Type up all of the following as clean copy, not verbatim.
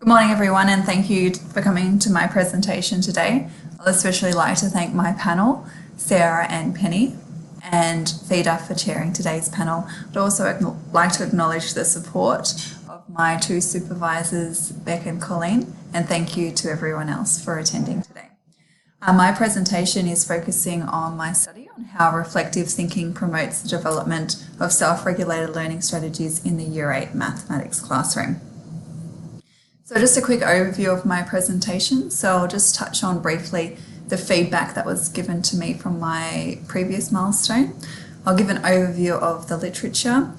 Good morning, everyone, and thank you for coming to my presentation today. I'd especially like to thank my panel, Sarah and Penny, and FIDA for chairing today's panel. I'd also like to acknowledge the support of my two supervisors, Beck and Colleen, and thank you to everyone else for attending today. My presentation is focusing on my study on how reflective thinking promotes the development of self-regulated learning strategies in the Year 8 mathematics classroom. So just a quick overview of my presentation. So I'll just touch on briefly the feedback that was given to me from my previous milestone. I'll give an overview of the literature,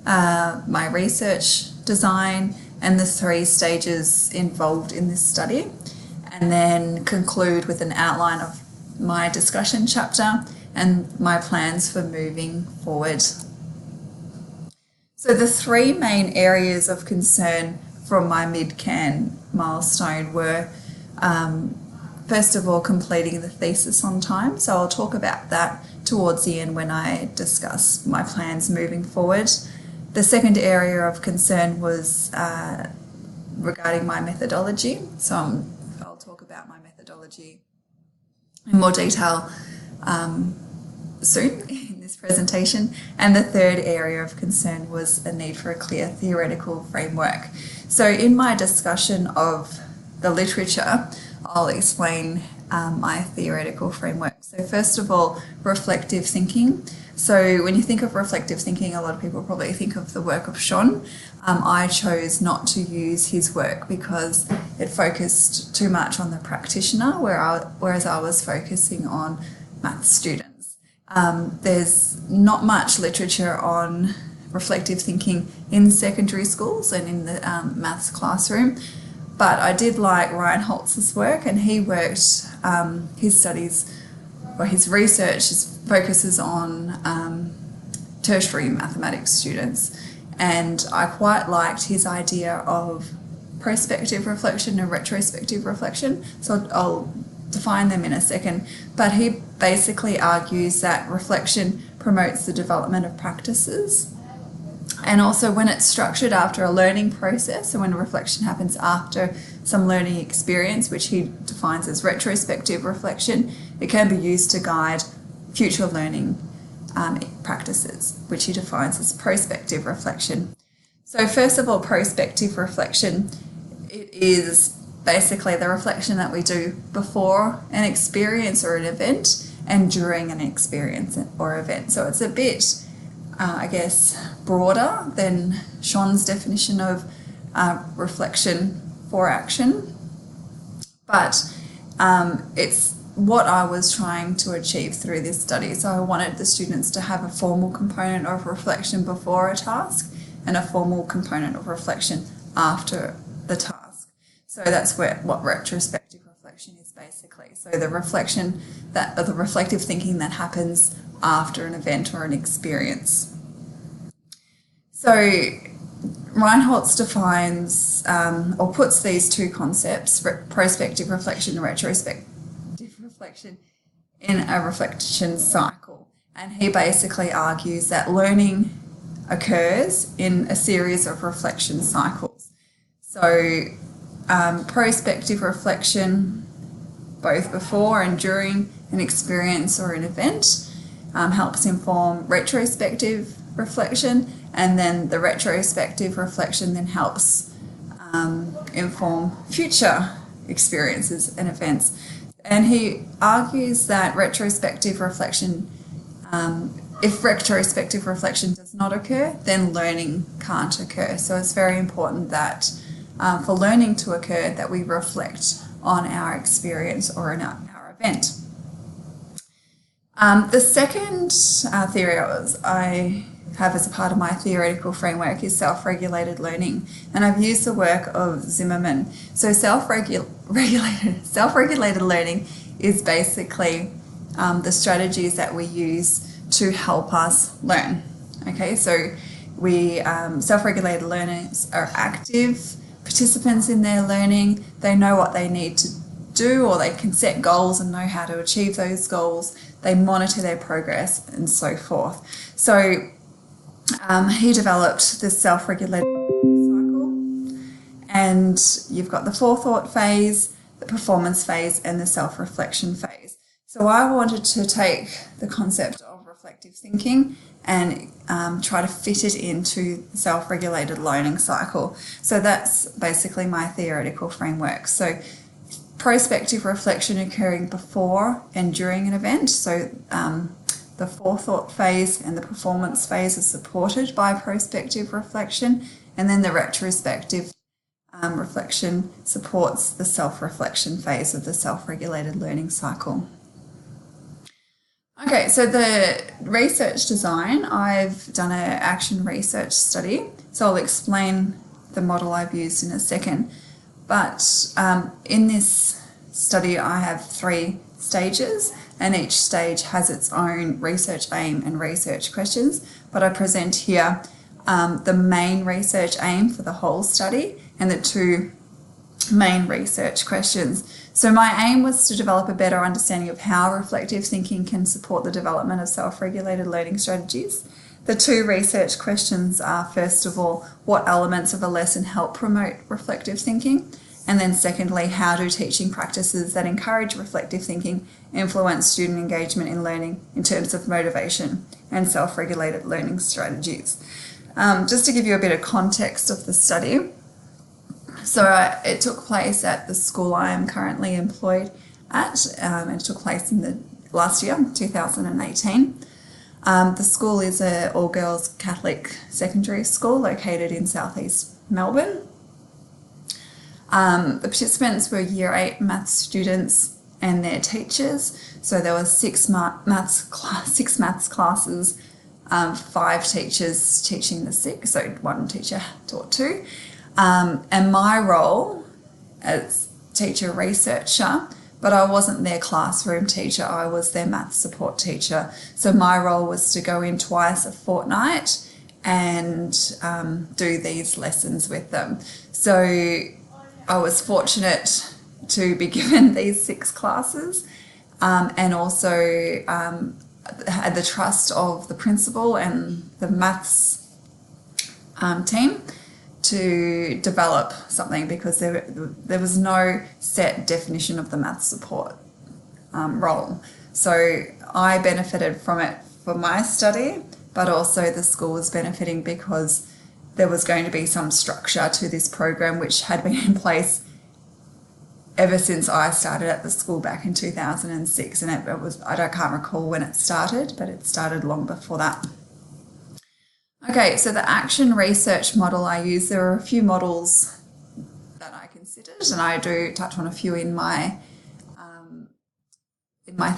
my research design, and the 3 stages involved in this study, and then conclude with an outline of my discussion chapter and my plans for moving forward. So the 3 main areas of concern from my mid-can milestone were, first of all, completing the thesis on time. So I'll talk about that towards the end when I discuss my plans moving forward. The second area of concern was regarding my methodology. So I'll talk about my methodology in more detail soon in this presentation. And the third area of concern was a need for a clear theoretical framework. So in my discussion of the literature, I'll explain my theoretical framework. So first of all, reflective thinking. So when you think of reflective thinking, a lot of people probably think of the work of Sean. I chose not to use his work because it focused too much on the practitioner, whereas I was focusing on maths students. There's not much literature on reflective thinking in secondary schools and in the maths classroom, but I did like Reinholz's work, and he worked, his studies or his research focuses on tertiary mathematics students, and I quite liked his idea of prospective reflection and retrospective reflection, so I'll define them in a second. But he basically argues that reflection promotes the development of practices, and also when it's structured after a learning process, so when reflection happens after some learning experience, which he defines as retrospective reflection, it can be used to guide future learning practices, which he defines as prospective reflection. So first of all, prospective reflection, it is basically the reflection that we do before an experience or an event and during an experience or event. So it's a bit, I guess, broader than Sean's definition of reflection for action, but it's what I was trying to achieve through this study. So I wanted the students to have a formal component of reflection before a task and a formal component of reflection after the task. So that's what retrospective reflection is basically. So the reflection the reflective thinking that happens after an event or an experience. So Reinholz defines or puts these 2 concepts, prospective reflection and retrospective reflection, in a reflection cycle. And he basically argues that learning occurs in a series of reflection cycles. So prospective reflection, both before and during an experience or an event, helps inform retrospective reflection, and then the retrospective reflection then helps inform future experiences and events. And he argues that retrospective reflection, if retrospective reflection does not occur, then learning can't occur. So it's very important that for learning to occur, that we reflect on our experience or in our event. The second theory I have as a part of my theoretical framework is self-regulated learning, and I've used the work of Zimmerman. So self-regulated learning is basically the strategies that we use to help us learn. Okay, so we self-regulated learners are active participants in their learning. They know what they need to do, or they can set goals and know how to achieve those goals. They monitor their progress and so forth. So he developed the self-regulated cycle, And you've got the forethought phase, the performance phase, and the self-reflection phase. So I wanted to take the concept of reflective thinking and try to fit it into the self-regulated learning cycle. So that's basically my theoretical framework. So prospective reflection occurring before and during an event. So the forethought phase and the performance phase are supported by prospective reflection, and then the retrospective reflection supports the self-reflection phase of the self-regulated learning cycle. Okay, so the research design, I've done an action research study, so I'll explain the model I've used in a second. But in this study, I have 3 stages, and each stage has its own research aim and research questions. But I present here the main research aim for the whole study and the 2 main research questions. So my aim was to develop a better understanding of how reflective thinking can support the development of self-regulated learning strategies. The 2 research questions are, first of all, what elements of a lesson help promote reflective thinking? And then secondly, how do teaching practices that encourage reflective thinking influence student engagement in learning in terms of motivation and self-regulated learning strategies? Just to give you a bit of context of the study, so it took place at the school I am currently employed at, and it took place in the last year, 2018. The school is an all-girls Catholic secondary school located in southeast Melbourne. The participants were Year 8 maths students and their teachers. So there were 6 maths classes, 5 teachers teaching the 6, so 1 teacher taught 2. And my role as teacher researcher, but I wasn't their classroom teacher, I was their maths support teacher. So my role was to go in twice a fortnight and do these lessons with them. So I was fortunate to be given these 6 classes and also had the trust of the principal and the maths team to develop something, because there was no set definition of the maths support role. So I benefited from it for my study, but also the school was benefiting because there was going to be some structure to this program which had been in place ever since I started at the school back in 2006, and it was, I can't recall when it started, but it started long before that. Okay, so the action research model I use, there are a few models that I considered, and I do touch on a few in my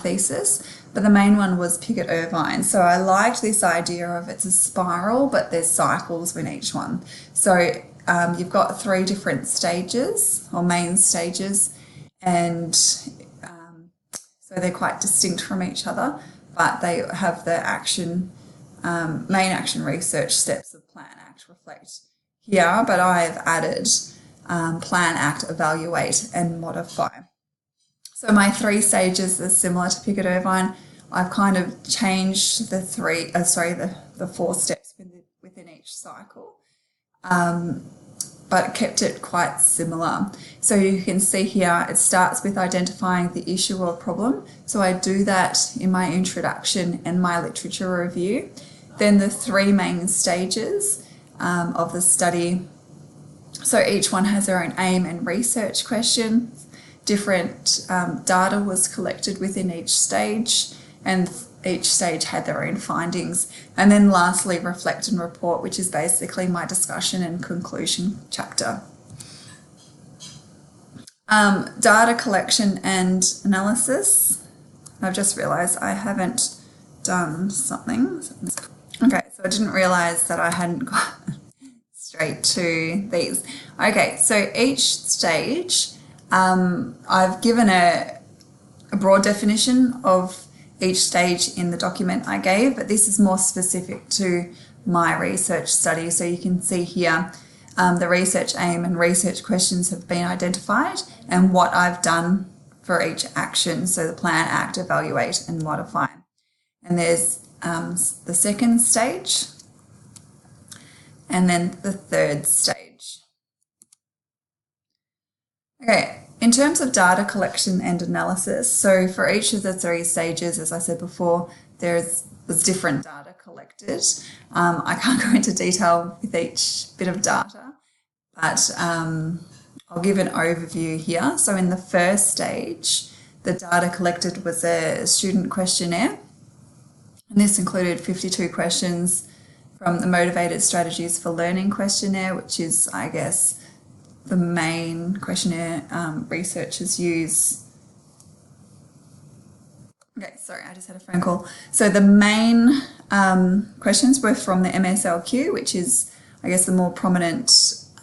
thesis, but the main one was Piggott-Irvine. So I liked this idea of it's a spiral, but there's cycles in each one. So you've got 3 different stages or main stages, and so they're quite distinct from each other, but they have the action, main action research steps of plan, act, reflect here, but I've added plan, act, evaluate, and modify. So my 3 stages are similar to Piggott-Irvine. I've kind of changed the 4 steps within each cycle, but kept it quite similar. So you can see here it starts with identifying the issue or problem. So I do that in my introduction and my literature review. Then the 3 main stages of the study. So each one has their own aim and research question. Different data was collected within each stage, and each stage had their own findings. And then lastly, reflect and report, which is basically my discussion and conclusion chapter. Data collection and analysis. I've just realised I haven't done something. Okay, so I didn't realise that I hadn't got straight to these. Okay, so each stage, I've given a broad definition of each stage in the document I gave, but this is more specific to my research study. So you can see here the research aim and research questions have been identified and what I've done for each action. So the plan, act, evaluate, and modify. And there's the second stage and then the third stage. Okay, in terms of data collection and analysis, so for each of the three stages, as I said before, was different data collected. I can't go into detail with each bit of data, but I'll give an overview here. So in the first stage, the data collected was a student questionnaire, and this included 52 questions from the Motivated Strategies for Learning questionnaire, which is, I guess, the main questionnaire researchers use. Okay, sorry, I just had a phone call. So the main questions were from the MSLQ, which is, I guess, the more prominent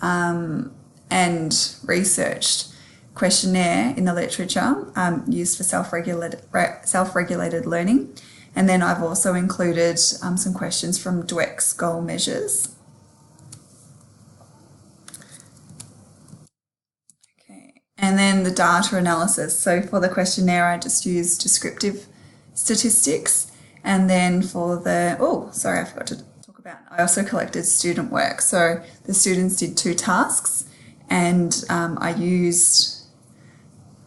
and researched questionnaire in the literature used for self-regulated learning. And then I've also included some questions from Dweck's goal measures. And then the data analysis. So for the questionnaire, I just used descriptive statistics. And then for the, I forgot to talk about, I also collected student work. So the students did 2 tasks, and I used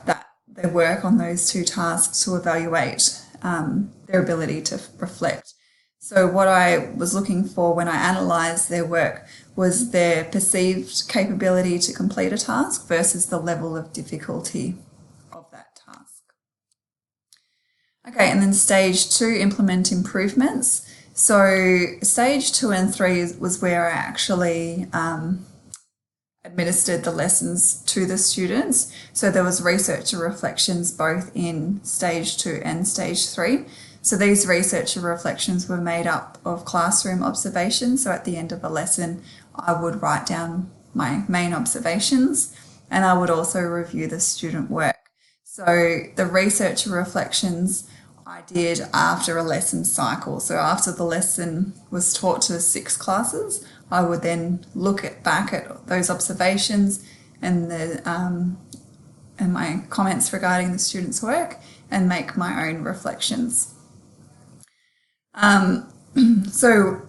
their work on those 2 tasks to evaluate their ability to reflect. So what I was looking for when I analysed their work was their perceived capability to complete a task versus the level of difficulty of that task. Okay, and then stage 2, implement improvements. So stage 2 and 3 was where I actually administered the lessons to the students. So there was researcher reflections both in stage 2 and stage 3. So these researcher reflections were made up of classroom observations. So at the end of a lesson, I would write down my main observations, and I would also review the student work. So the researcher reflections I did after a lesson cycle. So after the lesson was taught to 6 classes, I would then look back at those observations and my comments regarding the students' work and make my own reflections. So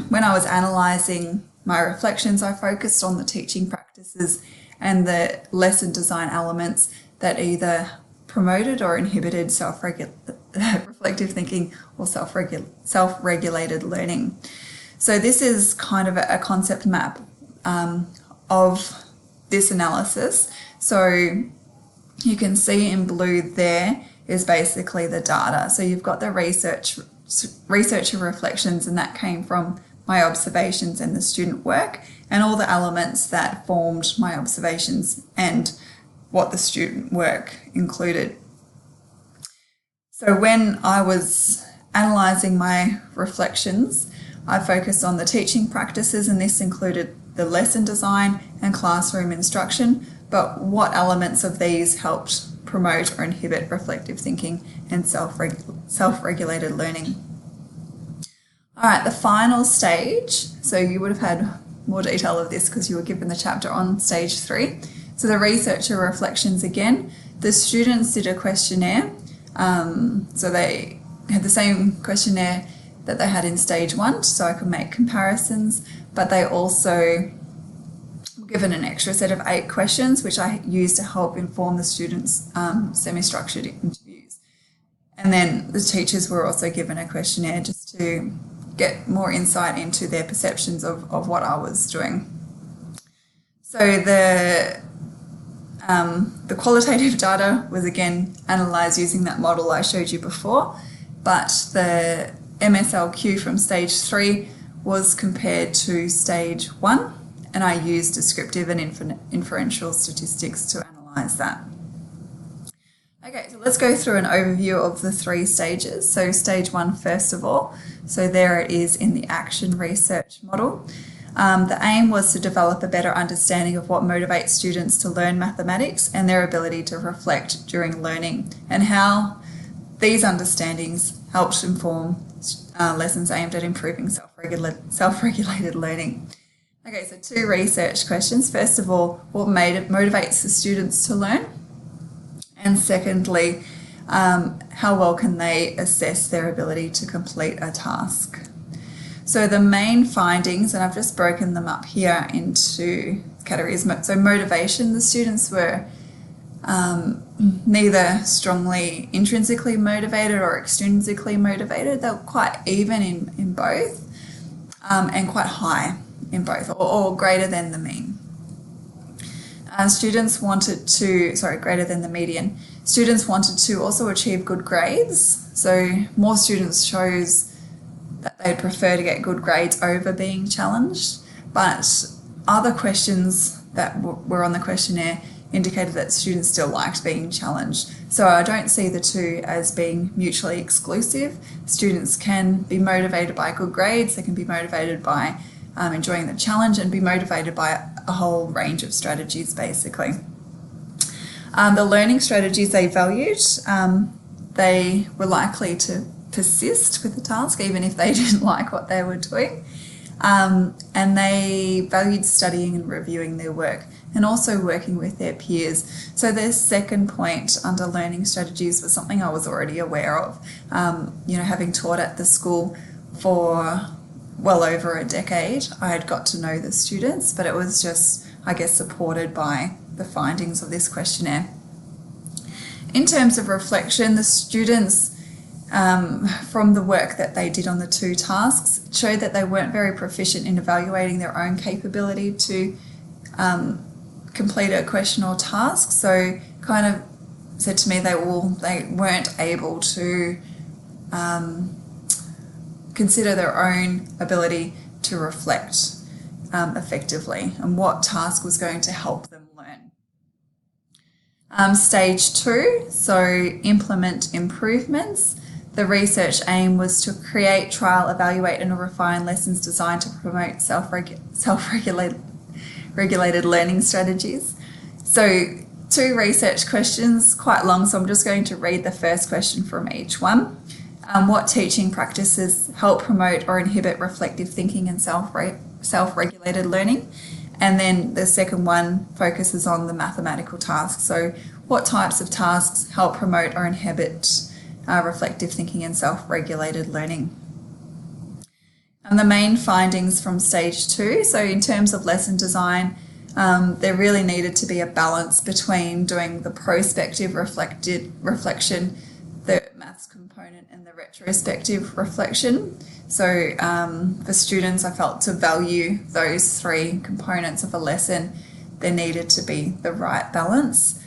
when I was analysing my reflections, I focused on the teaching practices and the lesson design elements that either promoted or inhibited reflective thinking or self-regulated learning. So this is kind of a concept map of this analysis. So you can see in blue there is basically the data. So you've got the researcher reflections, and that came from my observations and the student work and all the elements that formed my observations and what the student work included. So when I was analysing my reflections, I focused on the teaching practices, and this included the lesson design and classroom instruction, but what elements of these helped promote or inhibit reflective thinking and self-regulated learning. All right, the final stage, so you would have had more detail of this because you were given the chapter on stage 3. So the researcher reflections again, the students did a questionnaire. So they had the same questionnaire that they had in stage 1, so I could make comparisons, but they also were given an extra set of 8 questions, which I used to help inform the students' semi-structured interviews. And then the teachers were also given a questionnaire just to get more insight into their perceptions of what I was doing. So the qualitative data was again analysed using that model I showed you before, but the MSLQ from stage 3 was compared to stage 1, and I used descriptive and inferential statistics to analyse that. Okay, so let's go through an overview of the 3 stages. So stage 1 first of all, so there it is in the action research model. The aim was to develop a better understanding of what motivates students to learn mathematics and their ability to reflect during learning, and how these understandings helped inform lessons aimed at improving self-regulated learning. Okay, so 2 research questions. First of all, what motivates the students to learn? And secondly, how well can they assess their ability to complete a task? So the main findings, and I've just broken them up here into categories. So motivation, the students were neither strongly intrinsically motivated or extrinsically motivated. They were quite even in both, and quite high in both, or greater than the mean. Students wanted to, greater than the median. Students wanted to also achieve good grades. So more students chose that they'd prefer to get good grades over being challenged. But other questions that were on the questionnaire indicated that students still liked being challenged. So I don't see the two as being mutually exclusive. Students can be motivated by good grades, they can be motivated by enjoying the challenge, and be motivated by a whole range of strategies, basically. The learning strategies they valued, they were likely to persist with the task even if they didn't like what they were doing. And they valued studying and reviewing their work, and also working with their peers. So their second point under learning strategies was something I was already aware of. Having taught at the school for well over a decade, I had got to know the students, but it was just, I guess, supported by the findings of this questionnaire. In terms of reflection, the students, from the work that they did on the two tasks, showed that they weren't very proficient in evaluating their own capability to complete a question or task. So kind of said to me they weren't able to consider their own ability to reflect effectively and what task was going to help them learn. Stage 2, so implement improvements. The research aim was to create, trial, evaluate and refine lessons designed to promote self-regulated learning strategies. So 2 research questions, quite long, so I'm just going to read the first question from each one. What teaching practices help promote or inhibit reflective thinking and self-regulated learning? And then the second one focuses on the mathematical tasks. So what types of tasks help promote or inhibit reflective thinking and self-regulated learning? And the main findings from stage 2, so in terms of lesson design, there really needed to be a balance between doing the prospective reflection, the maths component, and the retrospective reflection. So for students, I felt to value those 3 components of a lesson, there needed to be the right balance.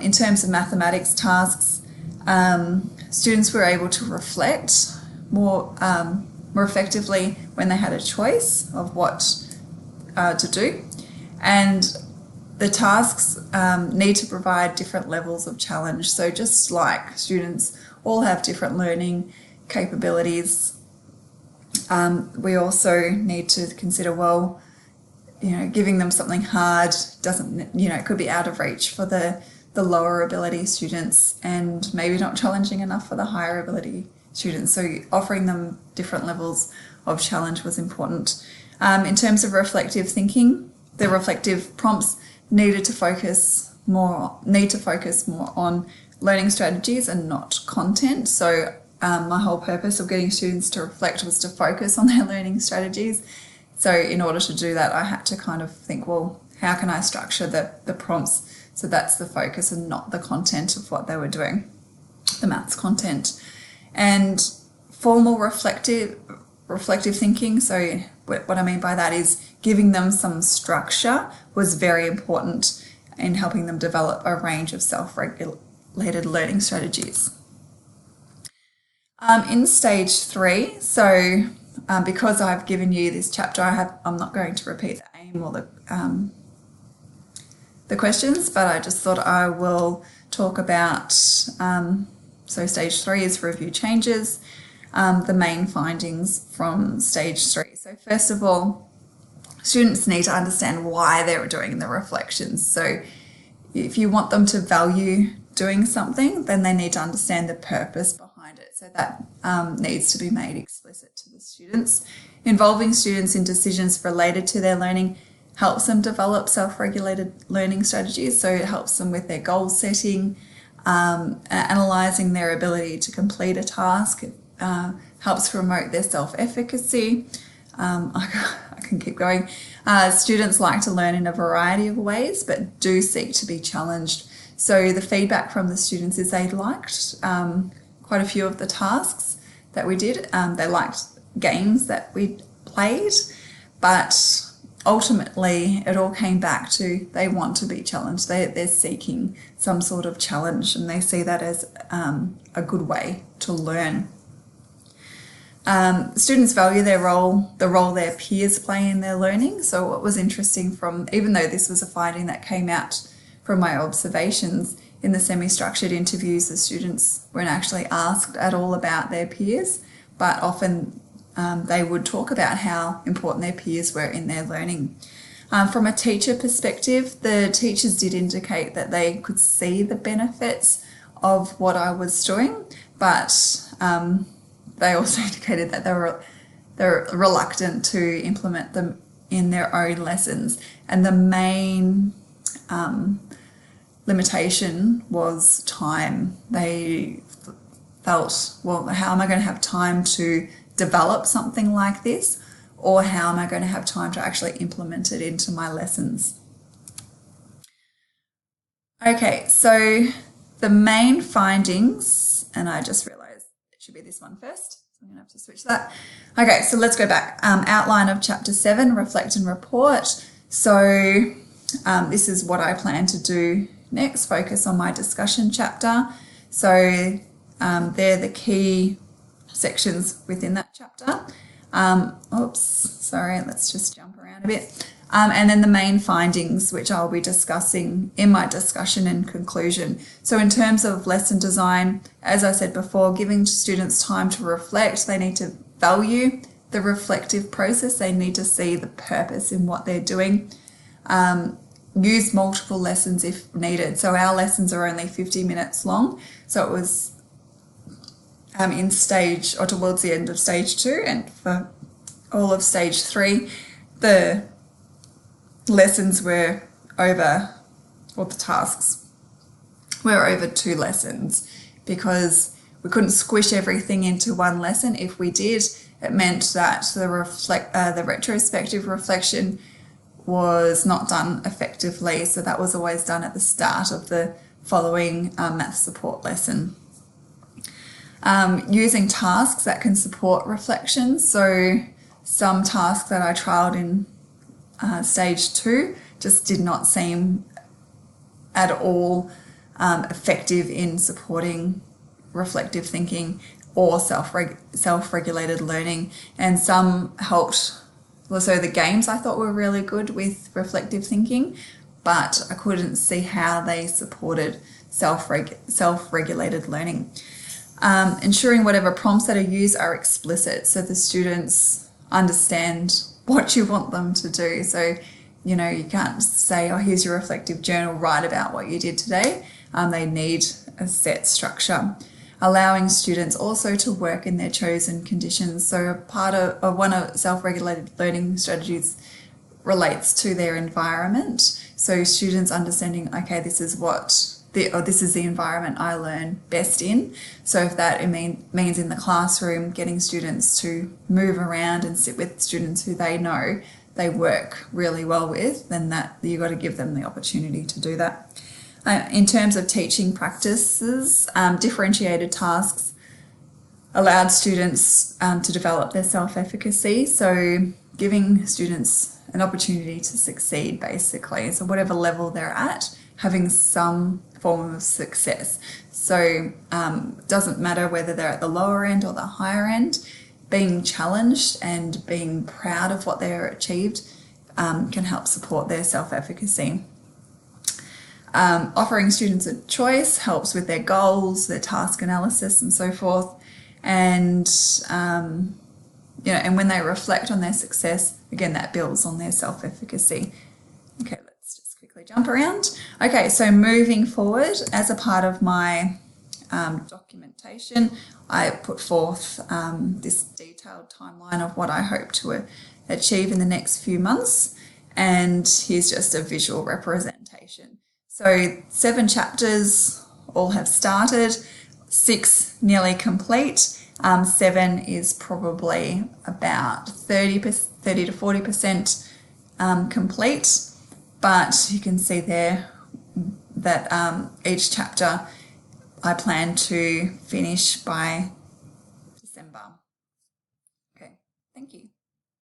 In terms of mathematics tasks, students were able to reflect more effectively when they had a choice of what to do. And the tasks need to provide different levels of challenge. So just like students all have different learning capabilities, we also need to consider, giving them something hard doesn't, it could be out of reach for the lower ability students and maybe not challenging enough for the higher ability students. So offering them different levels of challenge was important. In terms of reflective thinking, the reflective prompts need to focus more on learning strategies and not content. So my whole purpose of getting students to reflect was to focus on their learning strategies. So in order to do that, I had to kind of think, how can I structure the prompts so that's the focus and not the content of what they were doing, the maths content. And formal reflective thinking, so what I mean by that is giving them some structure was very important in helping them develop a range of self-regulated learning strategies. In stage 3, so because I've given you this chapter, I'm not going to repeat the aim or the questions, but I just thought I will talk about, so stage 3 is review changes, the main findings from stage 3. So first of all, students need to understand why they're doing the reflections. So if you want them to value doing something, then they need to understand the purpose behind it. So that needs to be made explicit to the students. Involving students in decisions related to their learning helps them develop self-regulated learning strategies. So it helps them with their goal setting, analysing their ability to complete a task. It helps promote their self-efficacy. I can keep going. Students like to learn in a variety of ways, but do seek to be challenged. So the feedback from the students is they liked quite a few of the tasks that we did. They liked games that we played, but ultimately it all came back to they want to be challenged. They're seeking some sort of challenge, and they see that as a good way to learn. Students value the role their peers play in their learning. So what was interesting even though this was a finding that came out from my observations in the semi-structured interviews, the students weren't actually asked at all about their peers, but often they would talk about how important their peers were in their learning. From a teacher perspective, the teachers did indicate that they could see the benefits of what I was doing, but they also indicated that they're reluctant to implement them in their own lessons. And the main limitation was time. They felt, well, how am I going to have time to develop something like this, or how am I going to have time to actually implement it into my lessons? Okay, so the main findings, and I just realised it should be this one first, so I'm going to have to switch that. Okay, so let's go back. Outline of Chapter 7, Reflect and Report. So this is what I plan to do next, focus on my discussion chapter. So they're the key sections within that chapter. Let's just jump around a bit. And then the main findings, which I'll be discussing in my discussion and conclusion. So in terms of lesson design, as I said before, giving students time to reflect, they need to value the reflective process. They need to see the purpose in what they're doing. Use multiple lessons if needed. So our lessons are only 50 minutes long. So it was in stage, or towards the end of stage 2, and for all of stage 3, the lessons were over, or the tasks were over 2 lessons, because we couldn't squish everything into one lesson. If we did, it meant that the retrospective reflection was not done effectively. So that was always done at the start of the following math support lesson. Using tasks that can support reflection. So some tasks that I trialled in stage 2 just did not seem at all effective in supporting reflective thinking or self-regulated learning. And some helped. So the games I thought were really good with reflective thinking, but I couldn't see how they supported self-regulated learning. Ensuring whatever prompts that are used are explicit, so the students understand what you want them to do. So, you can't say, oh, here's your reflective journal, write about what you did today. They need a set structure. Allowing students also to work in their chosen conditions. So part of one of self-regulated learning strategies relates to their environment. So students understanding, okay, this is the environment I learn best in. So if that means in the classroom, getting students to move around and sit with students who they know they work really well with, then that you've got to give them the opportunity to do that. In terms of teaching practices, differentiated tasks allowed students to develop their self-efficacy. So giving students an opportunity to succeed, basically. So whatever level they're at, having some form of success. So it doesn't matter whether they're at the lower end or the higher end, being challenged and being proud of what they're achieved can help support their self-efficacy. Offering students a choice helps with their goals, their task analysis and so forth. And, and when they reflect on their success, again, that builds on their self-efficacy. Okay, let's just quickly jump around. Okay, so moving forward, as a part of my documentation, I put forth this detailed timeline of what I hope to achieve in the next few months. And here's just a visual representation. So 7 chapters all have started, 6 nearly complete. 7 is probably about 30 to 40% complete, but you can see there that each chapter I plan to finish by December. Okay, thank you.